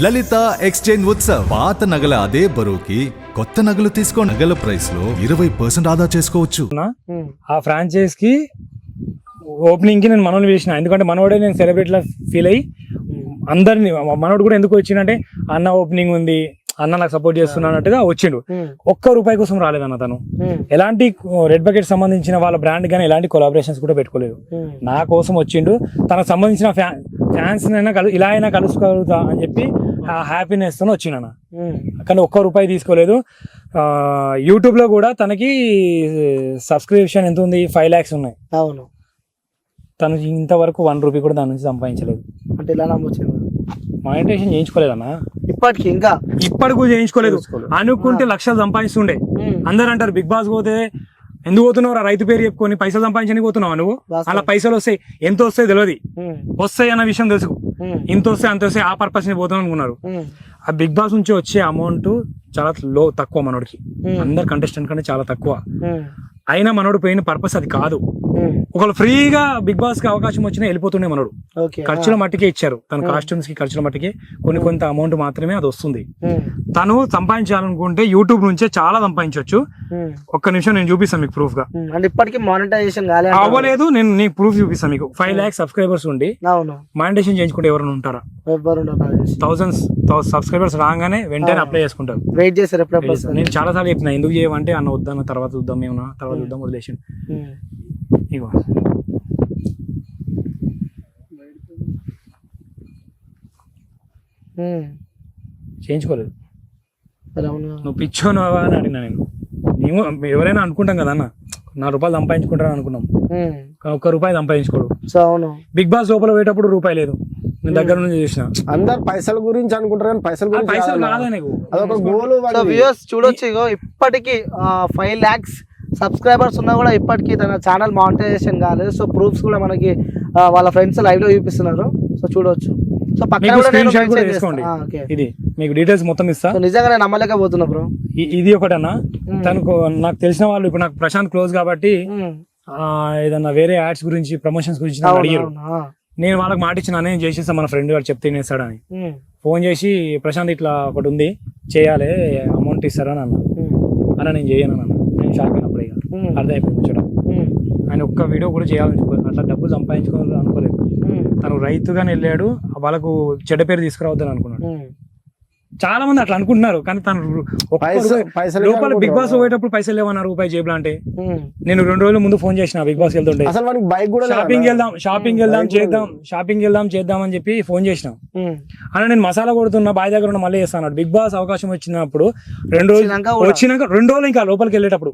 లలిత exchange Utsav పాత నగల అదే బరువుకి కొత్త నగలు తీసుకో నగల ప్రైస్ లో 20% ఆదా చేసుకోవచ్చు. ఆ ఫ్రాంచైజ్ కి ఓపెనింగ్ కి నేను మనోని వేసిన, ఎందుకంటే మనోడే నేను సెలబ్రేట్ లా ఫీల్ అయ్యి అందరిని మనోడు కూడా ఎందుకు వచ్చిందంటే అన్న ఓపెనింగ్ ఉంది, అన్న నాకు సపోర్ట్ చేస్తున్నట్టుగా వచ్చిండు. ఒక్క రూపాయి కోసం రాలేదన్న తను. ఎలాంటి రెడ్ బకెట్ సంబంధించిన వాళ్ళ బ్రాండ్ కానీ ఎలాంటి కొలాబరేషన్స్ కూడా పెట్టుకోలేదు. నా కోసం వచ్చిండు. తనకు సంబంధించిన ఫ్యాన్స్ అయినా ఇలా అయినా కలుసుకోగలుగుతా అని చెప్పి ఆ హ్యాపీనెస్ తో వచ్చిండన్న. కానీ ఒక్క రూపాయి తీసుకోలేదు. యూట్యూబ్ లో కూడా తనకి సబ్స్క్రిప్షన్ ఎంత ఉంది, 5 lakhs ఉన్నాయి. అవును. తను ఇంతవరకు 1 రూపీ కూడా దాని నుంచి సంపాదించలేదు. అంటే ఇలా నమ్మొచ్చింది, మానిటైజేషన్ చేయించుకోలేదన్నా. ఇప్పటికి ఇంకా ఇప్పటికి చేయించుకోలేదు. అనుకుంటే లక్షలు సంపాదిస్తుండే. అందరు అంటారు బిగ్ బాస్ పోతే ఎందుకు పోతున్నావు, రైతు పేరు చెప్పుకొని పైసలు సంపాదించడానికి పోతున్నావు నువ్వు. అలా పైసలు వస్తాయి, ఎంత వస్తాయి తెలియదు, వస్తాయి అన్న విషయం తెలుసు. ఇంత వస్తాయి అంత వస్తాయి, ఆ పర్పస్ ని పోతాం అనుకున్నారు. ఆ బిగ్ బాస్ నుంచి వచ్చే అమౌంట్ చాలా తక్కువ మనోడికి. అందరు కంటెస్టెంట్ కంటే చాలా తక్కువ. అయినా మనోడు పోయిన పర్పస్ అది కాదు. ఒకళ్ళు ఫ్రీగా బిగ్ బాస్ కి అవకాశం వచ్చినా వెళ్ళిపోతుండే మనోడు. ఖర్చుల మట్టికే ఇచ్చారు, తన కాస్ట్యూమ్స్ కి ఖర్చుల మట్టికే కొంత అమౌంట్ మాత్రమే అది వస్తుంది. తను సంపాదించాలనుకుంటే యూట్యూబ్ నుంచే చాలా సంపాదించవచ్చు. ఒక్క నిమిషం నేను చూపిస్తాను మీకు ప్రూఫ్ గా. ఇప్పటికి మానిటైజేషన్ అవ్వలేదు, నేను నీకు ప్రూఫ్ చూపిస్తాను మీకు. 5 lakhs సబ్స్క్రైబర్స్ ఉండి మానిటైజేషన్ చేయించుకుంటే ఎవరైనా ఉంటారా? 1000 సబ్స్క్రైబర్స్ రాగానే వెంటనే అప్లై చేసుకుంటారు. వెయిట్ చేస్తారు. నేను చాలా సార్లు చెప్పిన, ఎందుకు చేయమంటే అన్న వద్దన్న, తర్వాత చూద్దాం, ఏమన్నా తర్వాత చూద్దాం వదిలేసి. ఇగో చేయించుకోలేదు. నువ్వు పిచ్చోనవా అని అడిగినా నేను. ఎవరైనా అనుకుంటాం కదా అన్న, 4 రూపాయలు సంపాదించుకుంటారని అనుకున్నాం, కానీ 1 రూపాయి సంపాదించుకోడు. బిగ్ బాస్ లోపల పోయేటప్పుడు రూపాయి లేదు, నేను దగ్గర నుంచి చూసిన. అందరు పైసల గురించి అనుకుంటారు కానీ పైసలు కాదా నీకు. అదొక గోల్. చూడొచ్చు, ఇగో ఇప్పటికి 5 lakhs సబ్స్క్రైబర్స్ ఉన్నా కూడా ఇప్పటికీ తన ఛానల్ మానిటైజేషన్ కాలేదు. సో ప్రూఫ్స్ కూడా మనకి వాళ్ళ ఫ్రెండ్స్ లైవ్ లో చూపిస్తున్నారు. సో చూడొచ్చు. సో ఇది మీకు డీటెయిల్స్ మొత్తం ఇస్తా. నిజంగా నేను నమ్మలేకపోతున్నా బ్రో. ఇది ఒకటన్నా. తనకు నాకు తెలిసిన వాళ్ళు, ఇప్పుడు నాకు ప్రశాంత్ క్లోజ్ కాబట్టి ఏదన్నా వేరే యాడ్స్ గురించి, ప్రమోషన్స్ గురించి అడిగారు. నేను వాళ్ళకి మాట ఇచ్చిన, నేను చేసేస్తా, మన ఫ్రెండ్ వాడు చెప్తే నేస్తాడని. ఫోన్ చేసి ప్రశాంత్ ఇట్లా ఒకటి ఉంది చేయాలి, అమౌంట్ ఇస్తారని అన్న నేను చేయను అన్న. నేను షాక్ అయినప్పుడు ఇక అర్థమైపోయింది ముచ్చడం. ఆయన ఒక్క వీడియో కూడా చేయాలనుకోలేదు, అట్లా డబ్బులు సంపాదించుకోవాలి అనుకోలేదు. తను రైతుగానే వెళ్ళాడు, వాళ్ళకు చెడ్డ పేరు తీసుకురావద్దని అనుకున్నాడు. చాలా మంది అట్లా అనుకుంటున్నారు, కానీ తను లోపల బిగ్ బాస్ పోయేటప్పుడు పైసలు లేవన్నారు, రూపాయి జేబులో. అంటే నేను 2 రోజుల ముందు ఫోన్ చేసిన బిగ్ బాస్ వెళ్తుంటే, షాపింగ్ వెళ్దాం చేద్దాం అని చెప్పి ఫోన్ చేసిన. అలా నేను మసాలా కొడుతున్నా, బాయ్ దగ్గర ఉన్న మళ్ళీ చేస్తాను. బిగ్ బాస్ అవకాశం వచ్చినప్పుడు 2 రోజులు వచ్చినాక 2 రోజులు ఇంకా లోపలికి వెళ్ళేటప్పుడు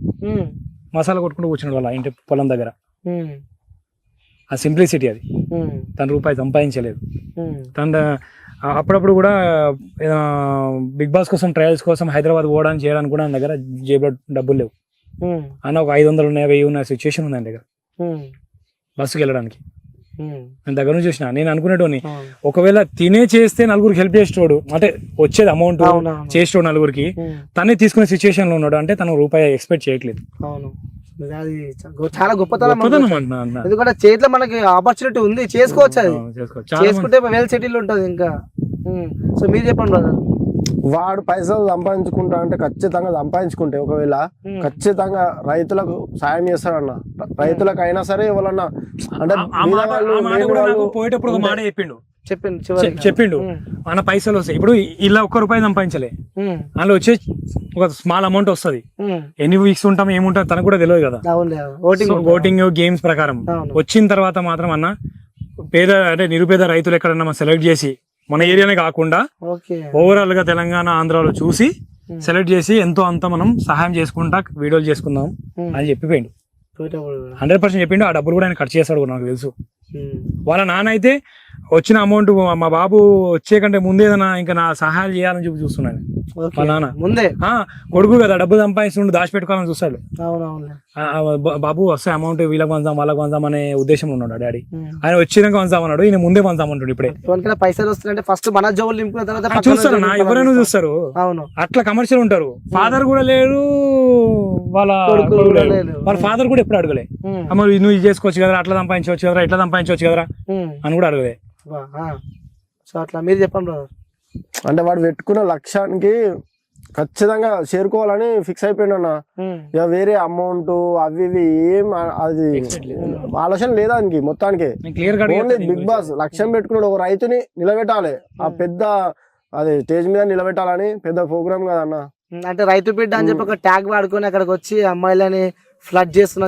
మసాలా కొట్టుకుంటూ కూర్చున్నాడు వాళ్ళ ఇంటి పొలం దగ్గర. ఆ సింప్లిసిటీ అది. తన రూపాయి సంపాదించలేదు. తన అప్పుడప్పుడు కూడా బిగ్ బాస్ కోసం, ట్రయల్స్ కోసం హైదరాబాద్ పోవడానికి చేయడానికి కూడా ఆయన దగ్గర జేబులో డబ్బులు లేవు అన్న. ఒక 500 ఉన్నాయి, 1000 ఉన్న సిచ్యువేషన్ ఉంది ఆయన దగ్గర బస్సుకి వెళ్ళడానికి. నేను దగ్గర నుంచి చూసిన. నేను అనుకునేటోని, ఒకవేళ తినే చేస్తే నలుగురికి హెల్ప్ చేసేటోడు, అంటే వచ్చేది అమౌంట్ చేసేటోడు నలుగురికి, తనే తీసుకునే సిచ్యువేషన్ లో ఉన్నాడు. అంటే తను రూపాయి ఎక్స్పెక్ట్ చేయట్లేదు. అది చాలా గొప్పతనం. ఎందుకంటే చేతిలో మనకి ఆపర్చునిటీ ఉంది, చేసుకోవచ్చు. అది చేసుకుంటే వెల్ సెటిల్ ఉంటుంది ఇంకా. సో మీరు చెప్పండి బ్రదర్. వాడు పైసలు సంపాదించుకుంటా అంటే ఖచ్చితంగా సంపాదించుకుంటే, ఒకవేళ ఖచ్చితంగా రైతులకు సాయం చేస్తాడన్న. రైతులకు అయినా సరే ఎవరన్నా అంటే పోయేటప్పుడు ఒక మాట చెప్పిండు అన్న, పైసలు వస్తాయి. ఇప్పుడు ఇలా 1 రూపాయి సంపాదించలే, అందులో వచ్చే ఒక స్మాల్ అమౌంట్ వస్తుంది. ఎన్ని వీక్స్ ఉంటాం, ఏముంటాం తనకు కూడా తెలియదు కదా. ఓటింగ్ గేమ్స్ ప్రకారం వచ్చిన తర్వాత మాత్రం అన్న, అంటే నిరుపేద రైతులు ఎక్కడన్నా సెలెక్ట్ చేసి, మన ఏరియానే కాకుండా ఓవరాల్ గా తెలంగాణ, ఆంధ్రాలో చూసి సెలెక్ట్ చేసి ఎంతో అంత మనం సహాయం చేసుకుంటా వీడియోలు చేసుకుందాం అని చెప్పిపోయిండు. 100% చెప్పిండు. ఆ డబ్బులు కూడా ఆయన ఖర్చు చేస్తాడు నాకు తెలుసు. వాళ్ళ నాన్న అయితే వచ్చిన అమౌంట్ మా బాబు వచ్చే కంటే ముందే ఇంకా నా సహాయాలు చేయాలని చూస్తున్నాను. వాళ్ళ నాన్న ముందే కొడుకు కదా, డబ్బులు సంపాదిస్తుండే దాచిపెట్టుకోవాలని చూస్తాడు. బాబు వస్తే అమౌంట్ వీళ్ళకి పంచాం, వాళ్ళకి పంచాం అనే ఉద్దేశంలో ఉన్నాడు డాడీ. ఆయన వచ్చినాక పంచామన్నాడు, ఈయన ముందే పంచామంటాడు. ఇప్పుడే పైసలు వస్తున్నాయంటే ఫస్ట్ మన జోబులు నింపుకున్న తర్వాత చూస్తారు, ఎవరైనా చూస్తారు. అట్లా కమర్షియల్ ఉంటారు. ఫాదర్ కూడా లేరు, వాళ్ళ ఫాదర్ కూడా ఎప్పుడు అడగలే, అమ్మ నువ్వు ఇది చేసుకోవచ్చు కదా, అట్లా సంపాదించవచ్చు కదా, ఇట్లా సంపాదించవచ్చు కదా అని కూడా అడగలే. సో అట్లా మీరు చెప్పండి బ్రదర్. అంటే వాడు పెట్టుకున్న లక్ష్యానికి ఖచ్చితంగా చేరుకోవాలని ఫిక్స్ అయిపోయినా అన్న. ఇక వేరే అమౌంట్ అవి ఇవి ఏం అది ఆలోచన లేదా దానికి మొత్తానికి. ఓన్లీ బిగ్ బాస్ లక్ష్యం పెట్టుకున్నాడు, ఒక రైతుని నిలబెట్టాలి, ఆ పెద్ద అది స్టేజ్ మీద నిలబెట్టాలని పెద్ద ప్రోగ్రామ్ కదా అన్న. అంటే రైతు బిడ్డ అని చెప్పి ఒక ట్యాగ్ వాడుకొని అక్కడికి వచ్చి అమ్మాయిలని ఫ్లడ్ చేస్తున్నా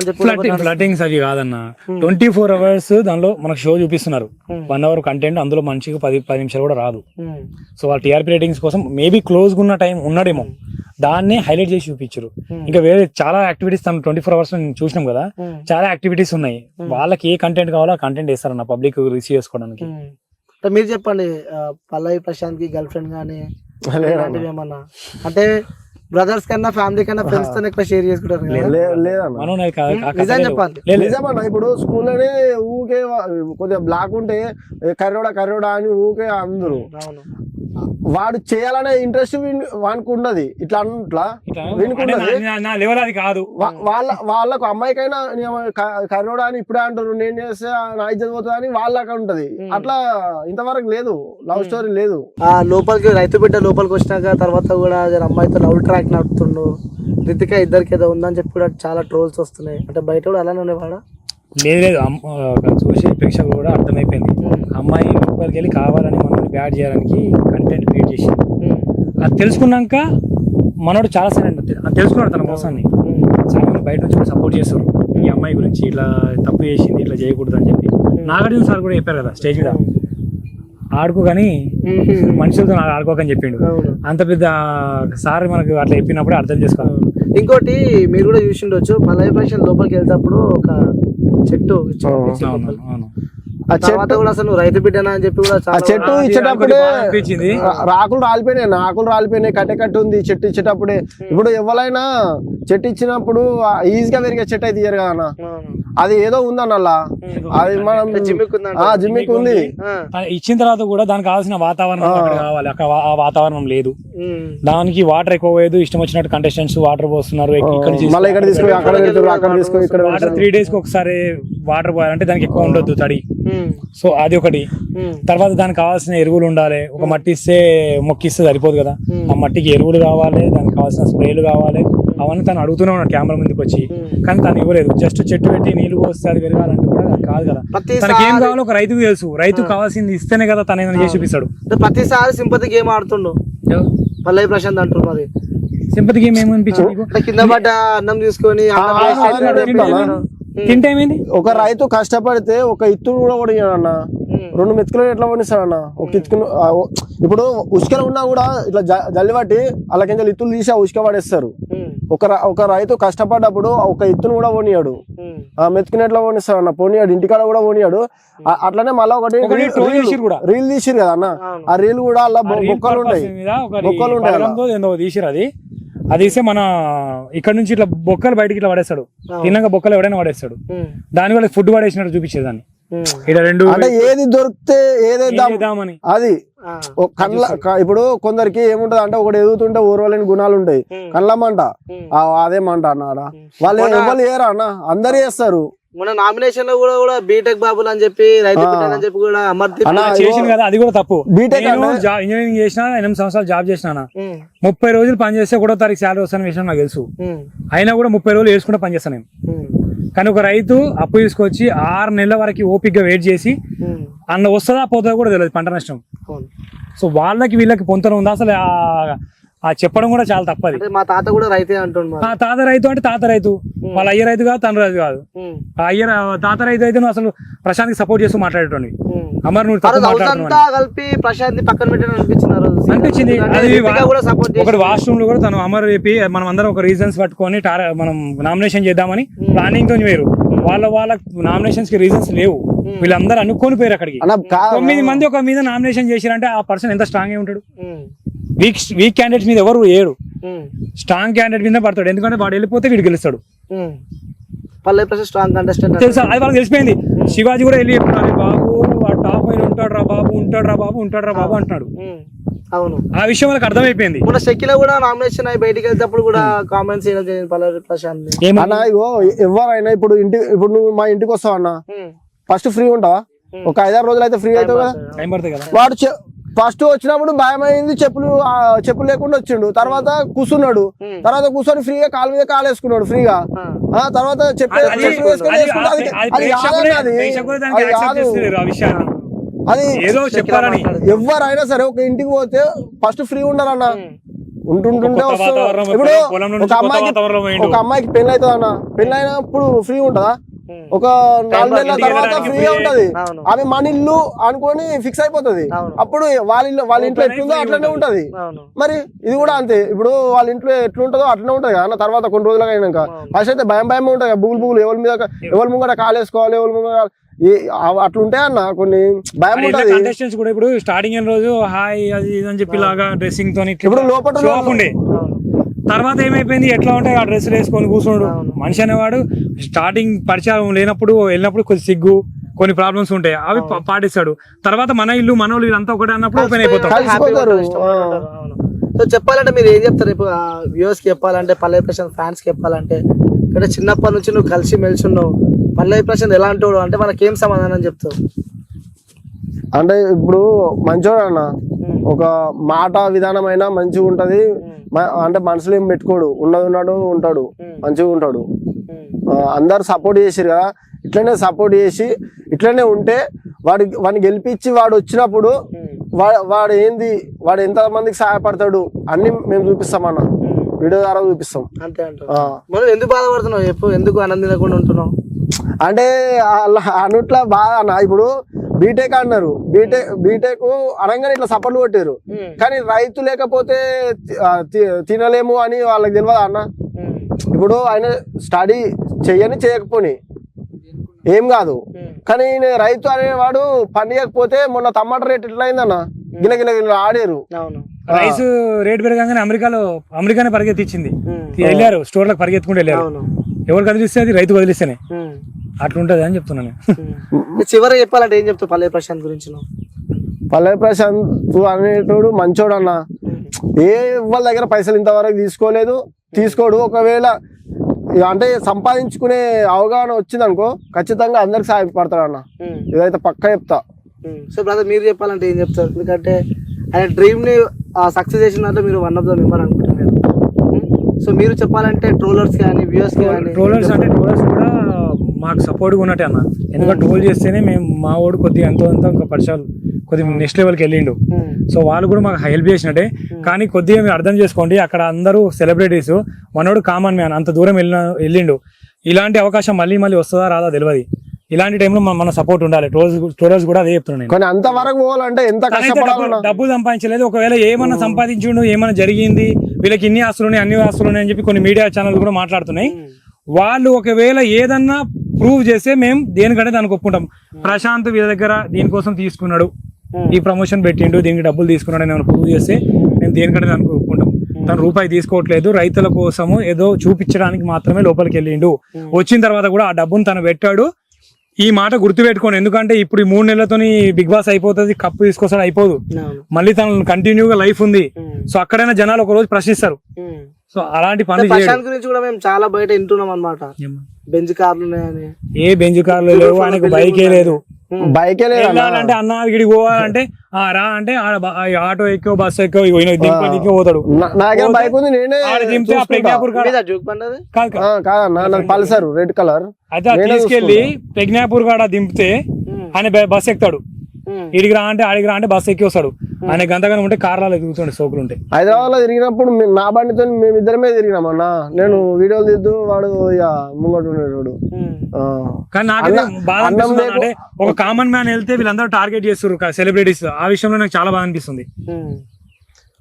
ఫ్లటింగ్స్ అవి కాదన్న. 24 hours దానిలో మనకు షో చూపిస్తున్నారు. 1 hour కంటెంట్ అందులో మంచిగా 10 నిమిషాలు కూడా రాదు. సో వాళ్ళ టీఆర్పీ రేటింగ్స్ కోసం మేబీ క్లోజ్ ఉన్న టైం ఉన్నాడేమో, దాన్నే హైలైట్ చేసి చూపించారు. ఇంకా వేరే చాలా యాక్టివిటీస్ తను 24 hours చూసినాం కదా, చాలా యాక్టివిటీస్ ఉన్నాయి. వాళ్ళకి ఏ కంటెంట్ కావాలో ఆ కంటెంట్ వేస్తారన్న పబ్లిక్ రిసీవ్ చేసుకోవడానికి. మీరు చెప్పండి, పల్లవి ప్రశాంత్ కి గర్ల్ ఫ్రెండ్ గానీ ఏమన్నా అంటే బ్రదర్స్ కన్నా ఫ్యామిలీ కన్నా ఫ్రెండ్స్ తో ఎక్కువ షేర్ చేసుకుంటారు నిజమన్నా. ఇప్పుడు స్కూల్లోనే ఊకే కొద్దిగా బ్లాక్ ఉంటే కర్రోడా అని ఊకే అందరు వాడు చేయాలనే ఇంట్రెస్ట్ వానికి ఉండదు. ఇట్లా కాదు వాళ్ళకు అమ్మాయికైనా కర్రోడా అని ఇప్పుడే అంటారు, నేను చేస్తే నా ఇజ్జత్ పోతుంది అని వాళ్ళకి ఉంటది. అట్లా ఇంతవరకు లేదు, లవ్ స్టోరీ లేదు. లోపలికి రైతు బిడ్డ లోపలికి వచ్చినాక తర్వాత కూడా అమ్మాయితో లవ్ ట్రాక్ నడుపుతుండు, రితిక ఇద్దరికి ఏదో ఉందని చెప్పి కూడా చాలా ట్రోల్స్ వస్తున్నాయి. అంటే బయట కూడా అలానే ఉండేవాడా? లేదు, చూసే ప్రేక్షకులు కూడా అర్థమైపోయింది. అమ్మాయి లోపలికి వెళ్ళి కావాలని మనల్ని బ్యాడ్ చేయడానికి కంటెంట్ క్రియేట్ చేసి, అది తెలుసుకున్నాక మనోడు చాలా సైలెంట్ తెలుసుకున్నాడు తన మోసాన్ని. చాలా మంది బయట నుంచి కూడా సపోర్ట్ చేస్తారు ఈ అమ్మాయి గురించి, ఇట్లా తప్పు చేసింది ఇట్లా చేయకూడదు అని చెప్పి. నాగార్జున సార్ కూడా చెప్పారు కదా స్టేజ్ మీద, ఆడుకో కానీ మనుషులతో ఆడుకోకని చెప్పిండు. అంత పెద్ద సార్ మనకు అట్లా చెప్పినప్పుడు అర్థం చేసుకోవాలి. ఇంకోటి మీరు కూడా చూసిండొచ్చు, పల్లవి ప్రశాంత్ లోపలికి వెళ్తేప్పుడు ఒక చెట్టు కూడా అసలు రైతు బిడ్డనా అని చెప్పి కూడా ఆ చెట్టు ఇచ్చేటప్పుడే ఆకులు రాలిపోయినాయి, కట్టె ఉంది చెట్టు ఇచ్చేటప్పుడే. ఇప్పుడు ఎవరైనా చెట్టు ఇచ్చినప్పుడు ఈజీగా పెరిగే చెట్టు అయితే ఇయ్యరు కదా, అది ఏదో ఉందన్న అది మనం జిమ్మిక్ ఉంది. ఇచ్చిన తర్వాత కూడా దానికి కావాల్సిన వాతావరణం కావాలి, అక్కడ ఆ వాతావరణం లేదు. దానికి వాటర్ ఎక్కువ పోయేది, ఇష్టం వచ్చినట్టు కంటెస్టెంట్స్ వాటర్ పోస్తున్నారు. 3 days కి ఒకసారి వాటర్ పోయాలంటే దానికి ఎక్కువ ఉండొద్దు తడి. సో అది ఒకటి. తర్వాత దానికి కావాల్సిన ఎరువులు ఉండాలి. ఒక మట్టి ఇస్తే మొక్కిస్తే సరిపోదు కదా, ఆ మట్టికి ఎరువులు కావాలి, దానికి కావాల్సిన స్ప్రేలు కావాలి. అవన్నీ తను అడుగుతూనే ఉన్నాడు కెమెరా ముందుకు వచ్చి, కానీ తను ఇవ్వలేదు. జస్ట్ చెట్టు పెట్టి నీళ్లు పోస్తే అది పెరగాలంటే కూడా అది కాదు కదా. తనకి ఏం కావాలో ఒక రైతుకు తెలుసు, రైతు కావాల్సింది ఇస్తేనే కదా తను ఏదైనా చేసి చూపిస్తాడు. ప్రతిసారి సింపతి గేమ్ ఆడుతుండు పల్లవి ప్రశాంత్ అంటున్నారు. మరి సింపతి గేమ్ ఏమనిపించింది? కింద పడ్డ అన్నం తీసుకొని తింటే ఏమైంది? ఒక రైతు కష్టపడితే ఒక ఇత్తుడు కూడా పడియాడన్న, 2 మెతుకులు ఎట్లా పండిస్తాడన్న? ఒక ఇత్తుకును ఇప్పుడు ఉసుకలు ఉన్నా కూడా ఇట్లా జల్లి పట్టి అలా కింద ఇత్తులు తీసి ఆ ఉసుక పడేస్తారు. ఒక రైతు కష్టపడ్డప్పుడు ఒక ఇత్తును కూడా పోనీయాడు, ఆ మెతుకుని ఎట్లా పోనిస్తాడన్న? పోనీయాడు, ఇంటికాడ కూడా పోనీయాడు. అట్లనే మళ్ళీ ఒకటి రీల్ తీసిరు కదా అన్న, ఆ రీల్ కూడా అలా బొక్కలు ఉంటాయి, తీసిరు. అది ఇస్తే మన ఇక్కడ నుంచి ఇట్లా బొక్కలు బయటకి ఇట్లా పడేస్తాడు, తిన్నాక బొక్కలు ఎవడైనా పడేస్తాడు. దాని వల్ల ఫుడ్ పడేసినట్టు చూపించేదాన్ని. ఇక్కడ 2 అంటే ఏది దొరికితే ఏదేద్దామని అది కళ్ళ. ఇప్పుడు కొందరికి ఏముంటది అంటే ఒకటి ఎదుగుతుంటే ఊరవలేని గుణాలు ఉంటాయి, కళ్ళమంట అదేమంట అన్నాడ. వాళ్ళు ఎవరు ఏరా అన్న, అందరు చేస్తారు. మన నామినేషన్ లో కూడా బీటెక్ బాబులు అని చెప్పి రైతు అని చెప్పి కూడా చేసింది కదా, అది కూడా తప్పు. బీటెక్ ఇంజనీరింగ్ చేసినా 8 సంవత్సరాలు జాబ్ చేసినా 30 రోజులు పని చేస్తే 1వ తారీఖు శాలరీ వస్తాను విషయం నాకు తెలుసు. అయినా కూడా 30 రోజులు వేసుకుంటే పని చేస్తాను నేను. కానీ ఒక రైతు అప్పు తీసుకొచ్చి 6 నెలల వరకు ఓపిక గా వెయిట్ చేసి అన్న వస్తుందా పోతుందా కూడా తెలియదు, పంట నష్టం. సో వాళ్ళకి వీళ్ళకి పొంతన ఉందా అసలు? ఆ చెప్పడం కూడా చాలా తప్పది. మా తాత కూడా రైతే అంటున్నాడు. తాత రైతు అంటే తాత రైతు, వాళ్ళ అయ్య రైతు కాదు, తన రైతు కాదు. తాత రైతు అయితే నువ్వు అసలు ప్రశాంత్ కి సపోర్ట్ చేస్తూ మాట్లాడేటోని. అమర్ నువ్వు కలిపి ప్రశాంత్ పక్కన పెట్టిన అనిపించింది. అది ఒకటి వాష్రూమ్ లో కూడా తను అమర్ చెప్పి మనం అందరం ఒక రీజన్స్ పట్టుకొని మనం నామినేషన్ చేద్దామని ప్లానింగ్ తో వేరు. వాళ్ళ నామినేషన్స్ కి రీజన్స్ లేవు, వీళ్ళందరూ అనుకోని పోయారు అక్కడికి. 9 మంది ఒక మీద నామినేషన్ చేశారంటే ఆ పర్సన్ ఎంత స్ట్రాంగ్ అయి ఉంటాడు? వీక్ క్యాండిడేట్స్ మీద ఎవరు ఏడు, స్ట్రాంగ్ క్యాండిడేట్ మీద పడతాడు. ఎందుకంటే వాడు వెళ్ళిపోతే వీడు గెలుస్తాడు. తెలుసా, అది వాళ్ళకి తెలిసిపోయింది. శివాజీ కూడా వెళ్ళి చెప్తున్నాడు, బాబు వాడు టాప్ అయిన ఉంటాడు రా బాబు అంటున్నాడు. అవును, ఆ విషయం వాళ్ళకి అర్థమైపోయింది. మన షకిల కూడా నామినేషన్ అయి బయటికి వెళ్తేప్పుడు కూడా కామెంట్స్ పల్లవి ప్రశాంత్ ఎవరైనా ఇప్పుడు నువ్వు మా ఇంటికి వస్తావు అన్న, ఫస్ట్ ఫ్రీ ఉంటావా? ఒక 5-6 రోజులు అయితే ఫ్రీ అవుతావు కదా. టైం పడుతుంది కదా. వాడు ఫస్ట్ వచ్చినప్పుడు భయమైంది, చెప్పులు లేకుండా వచ్చిండు. తర్వాత కూర్చున్నాడు, తర్వాత కూర్చొని ఫ్రీగా కాలు మీద కాలు వేసుకున్నాడు ఫ్రీగా. తర్వాత అది ఎవరైనా సరే ఒక ఇంటికి పోతే ఫస్ట్ ఫ్రీ ఉండాలన్న. ఉంటుంటే ఇప్పుడు ఒక అమ్మాయికి పెళ్లి అవుతుంది అన్న, పెళ్లి అయినప్పుడు ఫ్రీ ఉంటదా? ఒక 4 నెలల తర్వాత ఫ్రీగా ఉంటది. ఆమె మన ఇల్లు అనుకొని ఫిక్స్ అయిపోతుంది. అప్పుడు వాళ్ళ ఇంట్లో ఎట్లుందో అట్లనే ఉంటది. మరి ఇది కూడా అంతే. ఇప్పుడు వాళ్ళ ఇంట్లో ఎట్లుంటదో అట్లనే ఉంటది కదా తర్వాత కొన్ని రోజులుగా అయినాక. ఫస్ట్ అయితే భయం ఉంటది, బుగులు ఎవరి ముంగట కాలేసుకోవాలి, ఎవరి ముంగట అట్లుంటాయి అన్న. కొన్ని భయం ఉంటది. కంటెస్టెంట్స్ కూడా ఇప్పుడు స్టార్టింగ్ రోజు హాయ్ అది ఇది అని చెప్పి లాగా డ్రెస్సింగ్ తోని ఇప్పుడు లోపల ఉండే తర్వాత ఏమైపోయింది, ఎట్లా ఉంటాయి ఆ డ్రెస్సులు వేసుకొని కూర్చోడు. మనిషి అనేవాడు స్టార్టింగ్ పరిచయం లేనప్పుడు వెళ్ళినప్పుడు కొద్ది సిగ్గు, కొన్ని ప్రాబ్లమ్స్ ఉంటాయి, అవి పాటిస్తాడు. తర్వాత మన ఇల్లు మన వాళ్ళు అంతా ఒకటే అన్నప్పుడు ఓపెన్ అయిపోతారు. సో చెప్పాలంటే మీరు ఏం చెప్తారు ఇప్పుడు వ్యూవర్స్ కి చెప్పాలంటే, పల్లవి ప్రశాంత్ ఫ్యాన్స్ కి చెప్పాలంటే? ఇక్కడ చిన్నప్పటి నుంచి నువ్వు కలిసి మెలిసి ఉన్నావు, పల్లవి ప్రశాంత్ ఎలాంటి వాడు అంటే మనకి ఏం సమాధానం చెప్తావు? అంటే ఇప్పుడు మంచోడు అన్న, ఒక మాట విధానమైనా మంచిగా ఉంటది. అంటే మనసులో ఏం పెట్టుకోడు, ఉన్నాడు ఉంటాడు, మంచిగా ఉంటాడు. అందరు సపోర్ట్ చేసిరు కదా, ఇట్లనే సపోర్ట్ చేసి ఇట్లనే ఉంటే వాడిని గెలిపించి వాడు వచ్చినప్పుడు వాడు ఏంది, వాడు ఎంత మందికి సహాయపడతాడు అన్ని మేము చూపిస్తామన్న, వీడియో ద్వారా చూపిస్తాం. అంతే మనం ఎందుకు బాధపడుతున్నావు చెప్పు, ఎందుకు ఆనందించకుండా ఉంటున్నావు? అంటే అన్నట్లా బాగా అన్న. ఇప్పుడు బీటెక్ అన్నారు, బీటెక్ అనగానే ఇట్లా సపోర్ట్ కొట్టారు. కానీ రైతు లేకపోతే తినలేము అని వాళ్ళకి తెలియదా అన్న? ఇప్పుడు ఆయన స్టడీ చేయకపోని ఏం కాదు, కానీ రైతు అనేవాడు పండియకపోతే మొన్న టమాటా రేట్ ఎట్లా అయిందన్న, గిల ఆడారు. రైస్ రేట్ పెరగగానే అమెరికానే పరిగెత్తిచ్చింది, వెళ్ళారు స్టోర్లకు పరిగెత్తుకుంటూ వెళ్ళారు. ఎవరు కదిలిస్తే అది రైతు కదిలిస్తేనే అట్లుంటది అని చెప్తున్నాను. చివరి చెప్పాలంటే ఏం చెప్తావు పల్లవి ప్రశాంత్ గురించి? పల్లవి ప్రశాంత్ అనేటోడు మంచోడు అన్న. వాళ్ళ దగ్గర పైసలు ఇంతవరకు తీసుకోడు. ఒకవేళ అంటే సంపాదించుకునే అవగాహన వచ్చింది అనుకో, ఖచ్చితంగా అందరికి సహాయపడతాడు అన్న. ఇదైతే పక్కా చెప్తా. సో బ్రదర్ మీరు చెప్పాలంటే ఏం చెప్తారు? ఎందుకంటే ఆయన డ్రీమ్ ని సక్సెస్ చేసిన దాంట్లో మీరు వన్ ఆఫ్ ద మెంబర్ అనుకుంటున్నారు. సో మీరు చెప్పాలంటే ట్రోలర్స్ కానీ వ్యూవర్స్ కానీ, ట్రోలర్స్ కూడా మాకు సపోర్ట్గా ఉన్నట్టే అన్న. ఎందుకంటే ట్రోల్ చేస్తేనే మేము మా వాడు కొద్దిగా ఎంతో ఇంకా పరిచయాలు కొద్దిగా నెక్స్ట్ లెవెల్కి వెళ్ళిండు. సో వాళ్ళు కూడా మాకు హెల్ప్ చేసినట్టే. కానీ కొద్దిగా మీరు అర్థం చేసుకోండి, అక్కడ అందరూ సెలబ్రిటీస్, మనోడు కామన్ మ్యాన్, అంత దూరం వెళ్ళిండు. ఇలాంటి అవకాశం మళ్ళీ వస్తుందా రాదా తెలియదు. ఇలాంటి టైంలో మన సపోర్ట్ ఉండాలి. ట్రోలర్స్ కూడా అదే చెప్తున్నాను. అంత వరకు పోవాలంటే ఎంత డబ్బు సంపాదించలేదు, ఒకవేళ ఏమన్నా సంపాదించిండు, ఏమన్నా జరిగింది, వీళ్ళకి ఇన్ని ఆస్తులు అన్ని ఆస్తులు అని చెప్పి కొన్ని మీడియా ఛానల్ కూడా మాట్లాడుతున్నాయి. వాళ్ళు ఒకవేళ ఏదన్నా ప్రూవ్ చేస్తే మేము దేనికంటే దానికి ఒప్పుకుంటాం. ప్రశాంత్ వీళ్ళ దగ్గర దీనికోసం తీసుకున్నాడు, ఈ ప్రమోషన్ పెట్టిండు, దీనికి డబ్బులు తీసుకున్నాడు అని ప్రూవ్ చేస్తే మేము దేనికంటే దానికి ఒప్పుకుంటాం. తను రూపాయి తీసుకోవట్లేదు, రైతుల కోసము ఏదో చూపించడానికి మాత్రమే లోపలికి వెళ్ళిండు. వచ్చిన తర్వాత కూడా ఆ డబ్బును తను పెట్టాడు. ఈ మాట గుర్తుపెట్టుకోండి, ఎందుకంటే ఇప్పుడు ఈ 3 నెలలతోని బిగ్ బాస్ అయిపోతుంది, కప్పు తీసుకొస్తాడు అయిపోదు, మళ్ళీ తన కంటిన్యూగా లైఫ్ ఉంది. సో అక్కడైనా జనాలు ఒక రోజు ప్రశ్నిస్తారు. సో అలాంటి పనులు ప్రశాంత్ గురించి కూడా మేము చాలా బయట వింటున్నాం అన్నమాట. బెంజ్ కార్లు ఉన్నాయని. ఏ బెంజ్ కార్లు లేవు, ఆయనకు బైకే లేదు. అంటే అన్న ఇక్కడికి పోవాలంటే రా అంటే ఆటో ఎక్కో బస్సు ఎక్కో దింపడానికి పోతాడు. పల్సర్ రెడ్ కలర్ అయితే తీసుకెళ్లి ప్రజ్ఞాపూర్ కాడ దింపితే ఆయన బస్ ఎక్కుతాడు. ఇడికి రా అంటే ఆడికి రా అంటే బస్సు ఎక్కి వస్తాడు. ఆయన గంతగానే ఉంటే కార్లలో తిరుగుతుండే సోకులు ఉంటాయి. హైదరాబాద్ లో తిరిగినప్పుడు నా బండితో మేము ఇద్దరమే తిరిగినాం అన్న. నేను వీడియోలు తీద్దు, వాడు ముంగడు ఉండేవాడు. కానీ నాకు బాధ అనిపిస్తుంది, అంటే ఒక కామన్ మ్యాన్ వెళ్తే వీళ్ళందరూ టార్గెట్ చేస్తారు సెలబ్రిటీస్. ఆ విషయంలో నాకు చాలా బాధ అనిపిస్తుంది.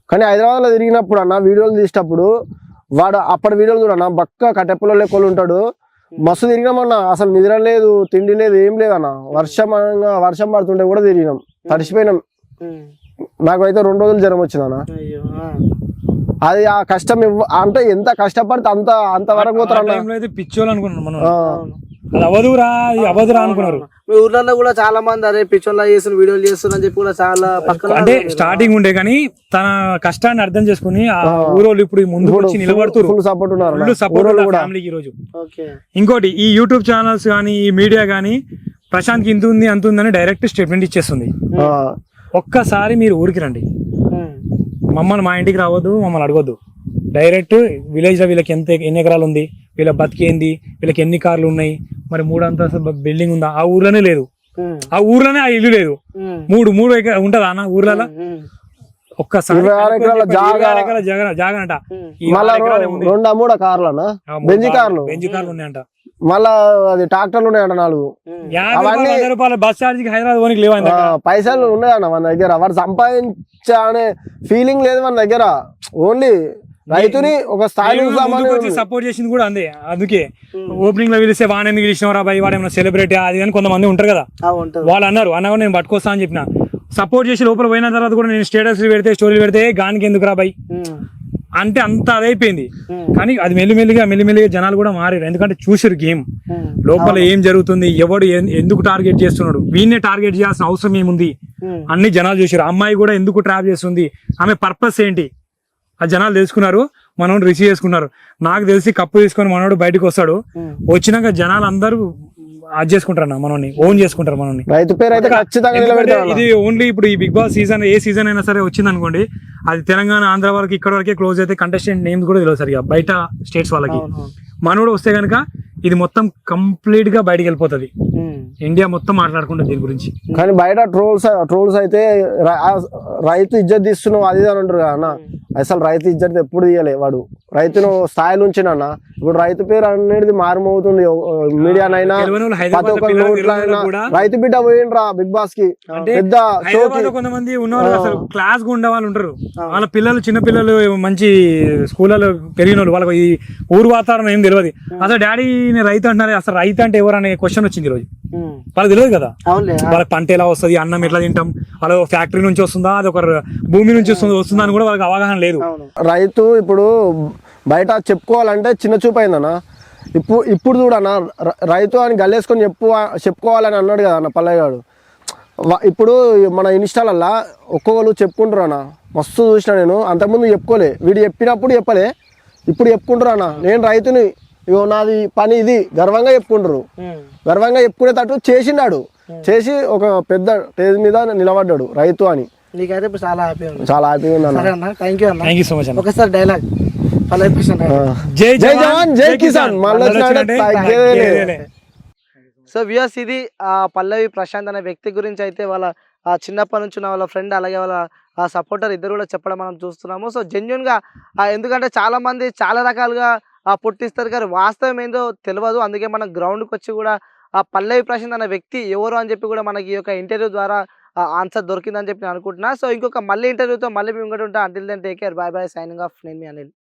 కానీ హైదరాబాద్ లో తిరిగినప్పుడు అన్న వీడియోలు తీసేటప్పుడు వాడు అప్పటి వీడియోలు చూడన్నా బక్క కట్టెప్పులో లెక్కలు ఉంటాడు. మస్తు తిరిగినామన్నా, అసలు నిద్ర లేదు, తిండి లేదు, ఏం లేదన్న. వర్షం పడుతుంటే కూడా తిరిగినాం, తడిసిపోయినాం. నాకైతే 2 రోజులు జ్వరం వచ్చిందన్న. అది ఆ కష్టం అంటే ఎంత కష్టపడితే అంత వరకు పోతారు. పిచ్చోళ్ళు అనుకున్నాను మనం, అది అవదురా అనుకున్నారు. మీ ఊర్లలో కూడా చాలా మంది అదే పిచ్చోళ్ళ చేస్తున్న వీడియోలు చేస్తున్నా అని చెప్పి కూడా చాలా పక్కన అంటే స్టార్టింగ్ ఉండే, కానీ తన కష్టాన్ని అర్థం చేసుకుని ఆ ఊరోళ్ళు ఇప్పుడు ముందు వచ్చి నిలబడుతున్నారు. ఫుల్ సపోర్ట్ ఫ్యామిలీకి ఈ రోజు. ఇంకోటి ఈ యూట్యూబ్ ఛానల్స్ కానీ ఈ మీడియా కానీ ప్రశాంత్ ఇంత ఉంది అంత ఉందని డైరెక్ట్ స్టేట్మెంట్ ఇచ్చేస్తుంది. ఒక్కసారి మీరు ఊరికి రండి, మమ్మల్ని మా ఇంటికి రావద్దు, మమ్మల్ని అడగొద్దు. డైరెక్ట్ విలేజ్లో వీళ్ళకి ఎన్ని ఎకరాలు ఉంది, వీళ్ళ బతికేంది, వీళ్ళకి ఎన్ని కార్లు ఉన్నాయి, మరి 3 అంతస్తుల బిల్డింగ్ ఉందా, ఆ ఊర్లోనే లేదు, ఆ ఊర్లోనే ఆ ఇల్లు లేదు. మూడు ఉంటదా అన్న ఊర్లలో? ఒక్కసారి 26 ఎకరాల జాగనంట, మళ్ళా 2-3 కార్లనా, బెంజి కార్లు ఉన్నాయంట. మళ్ళా అది ట్రాక్టర్లు ఉన్నాయంట 4. 50 రూపాయల బస్ ఛార్జ్ హైదరాబాద్ పోనీకి లేవు ఆయన దగ్గర. పైసలు ఉన్నాయన్న మన దగ్గర, వాడు సంపాదించా అనే ఫీలింగ్ లేదు మన దగ్గర. ఓన్లీ రైతుని ఒక స్థాయి సపోర్ట్ చేసింది కూడా అందే. అందుకే ఓపెనింగ్ లో పిలిస్తే వాడిని ఎందుకు పిలిచినవరా బాయ్, వాడేమైనా సెలబ్రిటీ అది అని కొంతమంది ఉంటారు కదా, వాళ్ళు అన్నారు నేను పట్టుకొస్తా అని చెప్పిన. సపోర్ట్ చేసి లోపల పోయిన తర్వాత కూడా నేను స్టేటస్ పెడితే స్టోరీలు పెడితే గానికి ఎందుకు రా బాయ్ అంటే అంత అదైపోయింది. కానీ అది మెల్లిమెల్లిగా జనాలు కూడా మారారు, ఎందుకంటే చూసారు గేమ్ లోపల ఏం జరుగుతుంది, ఎవడు ఎందుకు టార్గెట్ చేస్తున్నాడు, వీళ్ళనే టార్గెట్ చేయాల్సిన అవసరం ఏముంది అన్ని జనాలు చూసారు. అమ్మాయి కూడా ఎందుకు ట్రాప్ చేస్తుంది, ఆమె పర్పస్ ఏంటి, ఆ జనాలు తెలుసుకున్నారు, మనోడు రిసీవ్ చేసుకున్నారు. నాకు తెలిసి కప్పు తీసుకొని మనోడు బయటకు వస్తాడు, వచ్చినాక జనాలు అందరూ అది చేసుకుంటారు అన్న, మనల్ని ఓన్ చేసుకుంటారు మనల్ని. రైతు పేరు అయితే ఖచ్చితంగా ఇది ఓన్లీ ఇప్పుడు ఈ బిగ్ బాస్ సీజన్ ఏ సీజన్ అయినా సరే వచ్చింది అనుకోండి, అది తెలంగాణ ఆంధ్ర వరకు ఇక్కడ వరకే క్లోజ్ అయితే కంటెస్టెంట్ నేమ్స్ కూడా తెలియదు సరిగా బయట స్టేట్స్ వాళ్ళకి. మనోడు వస్తే కనుక ఇది మొత్తం కంప్లీట్ గా బయటకు వెళ్ళిపోతుంది, ఇండియా మొత్తం మాట్లాడుకుంటుంది దీని గురించి. కానీ బయట ట్రోల్స్ అయితే రైతు ఇజ్జత్ తీస్తున్నావు అది అని అంటారు కదా అన్న. అసలు రైతు ఇజ్జత్ ఎప్పుడు తీయలే, వాడు రైతును స్థాయిలో ఉంచినన్న. ఇప్పుడు రైతు పేరు అనేది మారుమవుతుంది, మీడియానైనా ప్రతి ఒక్క నోట్లైనా రైతు బిడ్డ పోయిండ్రా బిగ్ బాస్ కి. పెద్ద కొంతమంది ఉన్నవాళ్ళు అసలు క్లాస్ గా ఉండే వాళ్ళు ఉంటారు, వాళ్ళ పిల్లలు చిన్న పిల్లలు మంచి స్కూళ్ళలో పెరిగిన వాళ్ళు, వాళ్ళకి ఈ ఊరు వాతావరణం ఏం తెలియదు. అసలు డాడీ రైతు అంటున్నారు, అసలు రైతు అంటే ఎవరు అనే క్వశ్చన్ వచ్చింది ఈ రోజు. వాళ్ళకి తెలియదు కదా, వాళ్ళకి పంట ఎలా వస్తుంది, అన్నం ఎట్లా తింటాం, వాళ్ళ ఫ్యాక్టరీ నుంచి వస్తుందా, అది ఒక భూమి నుంచి వస్తుందా అని కూడా వాళ్ళకి అవగాహన లేదు. రైతు ఇప్పుడు బయట చెప్పుకోవాలంటే చిన్న చూపు అయిందన్న. ఇప్పుడు చూడన్న రైతు అని గల్లేసుకొని చెప్పుకోవాలని అన్నాడు కదా అన్న పల్లెగాడు. ఇప్పుడు మన ఇన్స్టాలల్లా ఒక్కొక్కరు చెప్పుకుంటారు అన్న, మస్తు చూసిన నేను. అంతకుముందు చెప్పుకోలే, వీడు చెప్పినప్పుడు చెప్పలే, ఇప్పుడు చెప్పుకుంటారు అన్న నేను రైతుని, ఇగో నాది పని ఇది గర్వంగా చెప్పుకుంటారు. గర్వంగా చెప్పుకునేటట్టు చేసినాడు, చేసి ఒక పెద్ద స్టేజ్ మీద నిలబడ్డాడు రైతు అని. నీకైతే ఇప్పుడు చాలా హ్యాపీ ఉంది అన్న. థ్యాంక్ యూ సో మచ్ అన్న. ఒకసారి డైలాగ్ జై జవాన్ జై కిసాన్. సో వ్యూయర్స్, ఇది పల్లవి ప్రశాంత్ అనే వ్యక్తి గురించి అయితే వాళ్ళ చిన్నప్పటి నుంచి ఉన్న వాళ్ళ ఫ్రెండ్ అలాగే వాళ్ళ సపోర్టర్ ఇద్దరు కూడా చెప్పడం మనం చూస్తున్నాము. సో జెన్యున్ గా, ఎందుకంటే చాలా మంది చాలా రకాలుగా పుట్టిస్తారు కానీ వాస్తవం ఏందో తెలియదు. అందుకే మనం గ్రౌండ్కి వచ్చి కూడా పల్లవి ప్రశాంత్ అనే వ్యక్తి ఎవరు అని చెప్పి కూడా మనకి ఈ యొక్క ఇంటర్వ్యూ ద్వారా ఆన్సర్ దొరికిందని చెప్పి నేను అనుకుంటున్నా. సో ఇంకొక మళ్ళీ ఇంటర్వ్యూతో మళ్ళీ మేము కూడా ఉంటాం. Until then take care, bye bye, signing off. నేను మీ అనిల్.